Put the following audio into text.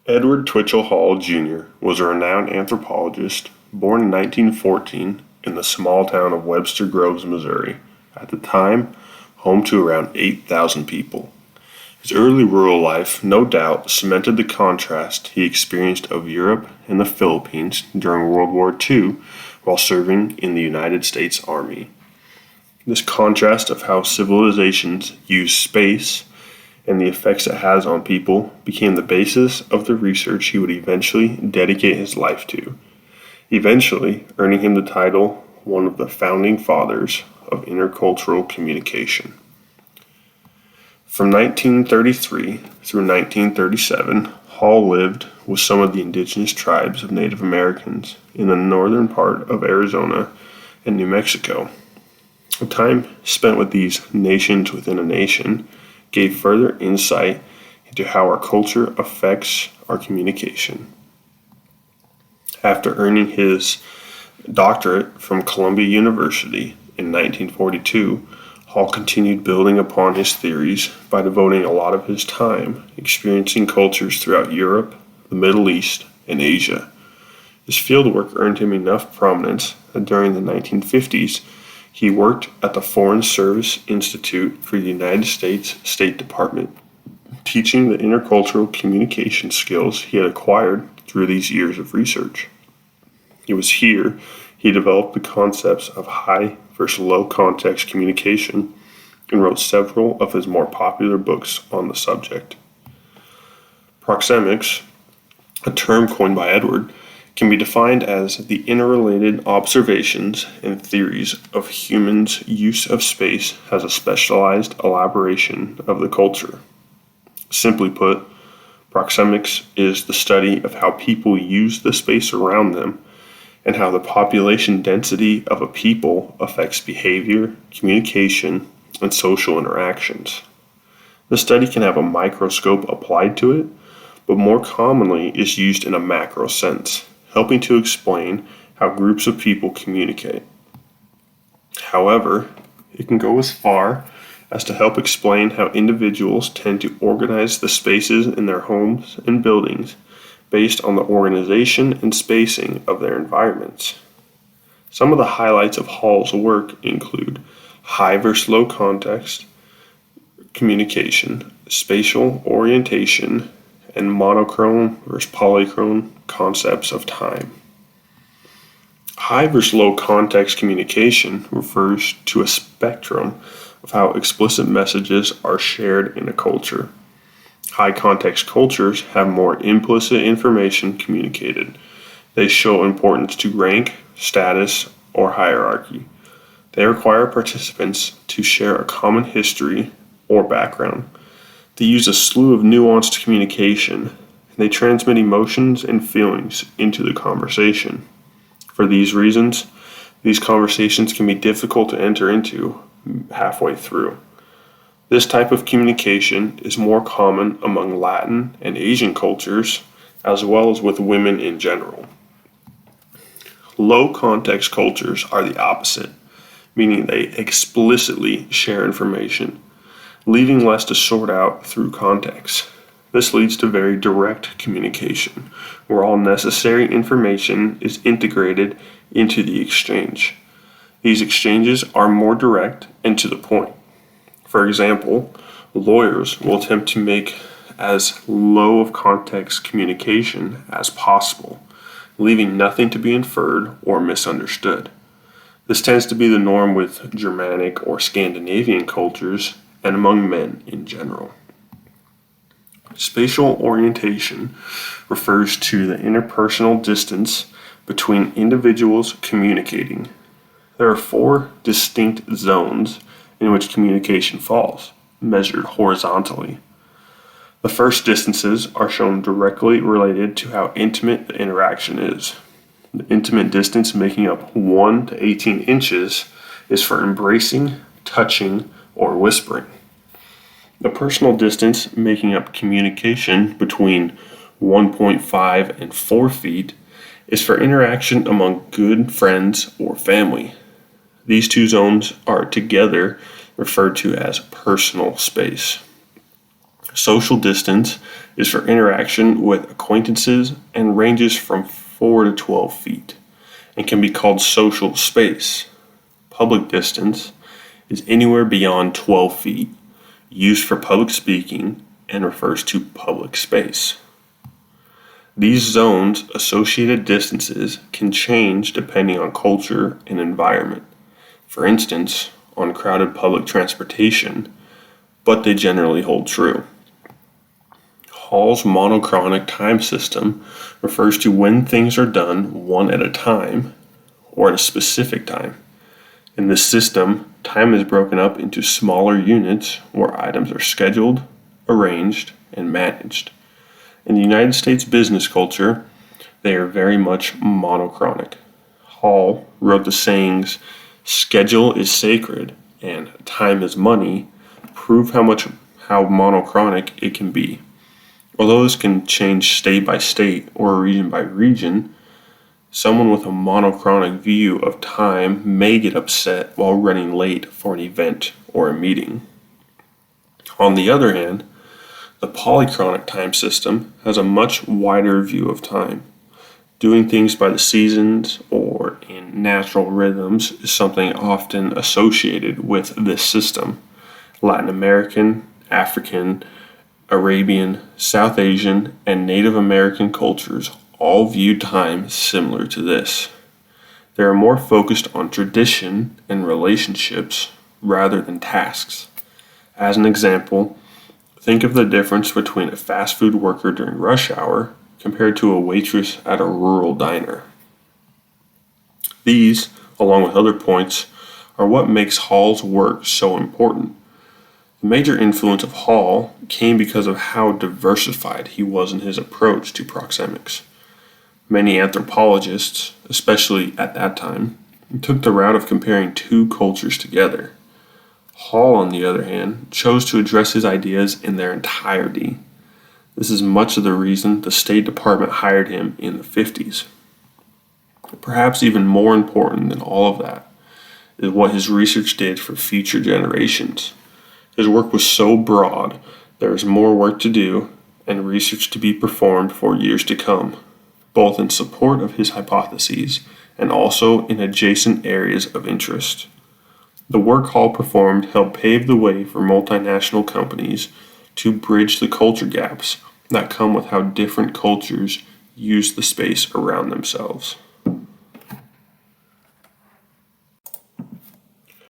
Edward Twitchell Hall, Jr. was a renowned anthropologist born in 1914 in the small town of Webster Groves, Missouri, at the time home to around 8,000 people. His early rural life no doubt cemented the contrast he experienced of Europe and the Philippines during World War II while serving in the United States Army. This contrast of how civilizations use space and the effects it has on people became the basis of the research he would eventually dedicate his life to, eventually earning him the title one of the founding fathers of intercultural communication. From 1933 through 1937, Hall lived with some of the indigenous tribes of Native Americans in the northern part of Arizona and New Mexico. The time spent with these nations within a nation gave further insight into how our culture affects our communication. After earning his doctorate from Columbia University in 1942, Hall continued building upon his theories by devoting a lot of his time experiencing cultures throughout Europe, the Middle East, and Asia. His fieldwork earned him enough prominence that during the 1950s, he worked at the Foreign Service Institute for the United States State Department, teaching the intercultural communication skills he had acquired through these years of research. It was here he developed the concepts of high versus low context communication and wrote several of his more popular books on the subject. Proxemics, a term coined by Edward, can be defined as the interrelated observations and theories of humans' use of space as a specialized elaboration of the culture. Simply put, proxemics is the study of how people use the space around them and how the population density of a people affects behavior, communication, and social interactions. The study can have a microscope applied to it, but more commonly is used in a macro sense, helping to explain how groups of people communicate. However, it can go as far as to help explain how individuals tend to organize the spaces in their homes and buildings based on the organization and spacing of their environments. Some of the highlights of Hall's work include high versus low context communication, spatial orientation, and monochrome versus polychrome concepts of time. High versus low context communication refers to a spectrum of how explicit messages are shared in a culture. High context cultures have more implicit information communicated. They show importance to rank, status, or hierarchy. They require participants to share a common history or background. They use a slew of nuanced communication, and they transmit emotions and feelings into the conversation. For these reasons, these conversations can be difficult to enter into halfway through. This type of communication is more common among Latin and Asian cultures, as well as with women in general. Low context cultures are the opposite, meaning they explicitly share information, leaving less to sort out through context. This leads to very direct communication, where all necessary information is integrated into the exchange. These exchanges are more direct and to the point. For example, lawyers will attempt to make as low of context communication as possible, leaving nothing to be inferred or misunderstood. This tends to be the norm with Germanic or Scandinavian cultures and among men in general. Spatial orientation refers to the interpersonal distance between individuals communicating. There are 4 distinct zones in which communication falls, measured horizontally. The first distances are shown directly related to how intimate the interaction is. The intimate distance making up 1 to 18 inches is for embracing, touching, or whispering. The personal distance making up communication between 1.5 and 4 feet is for interaction among good friends or family. These 2 zones are together referred to as personal space. Social distance is for interaction with acquaintances and ranges from 4 to 12 feet and can be called social space. Public distance is anywhere beyond 12 feet, used for public speaking, and refers to public space. These zones' associated distances can change depending on culture and environment. For instance, on crowded public transportation, but they generally hold true. Hall's monochronic time system refers to when things are done one at a time or at a specific time. In this system, time is broken up into smaller units where items are scheduled, arranged, and managed. In the United States business culture, they are very much monochronic. Hall wrote the sayings, "Schedule is sacred" and "Time is money," prove how monochronic it can be. Although this can change state by state or region by region, someone with a monochronic view of time may get upset while running late for an event or a meeting. On the other hand, the polychronic time system has a much wider view of time. Doing things by the seasons or in natural rhythms is something often associated with this system. Latin American, African, Arabian, South Asian, and Native American cultures all view time similar to this. They are more focused on tradition and relationships rather than tasks. As an example, think of the difference between a fast food worker during rush hour compared to a waitress at a rural diner. These, along with other points, are what makes Hall's work so important. The major influence of Hall came because of how diversified he was in his approach to proxemics. Many anthropologists, especially at that time, took the route of comparing two cultures together. Hall, on the other hand, chose to address his ideas in their entirety. This is much of the reason the State Department hired him in the 50s. Perhaps even more important than all of that is what his research did for future generations. His work was so broad, there is more work to do and research to be performed for years to come, both in support of his hypotheses and also in adjacent areas of interest. The work Hall performed helped pave the way for multinational companies to bridge the culture gaps that come with how different cultures use the space around themselves.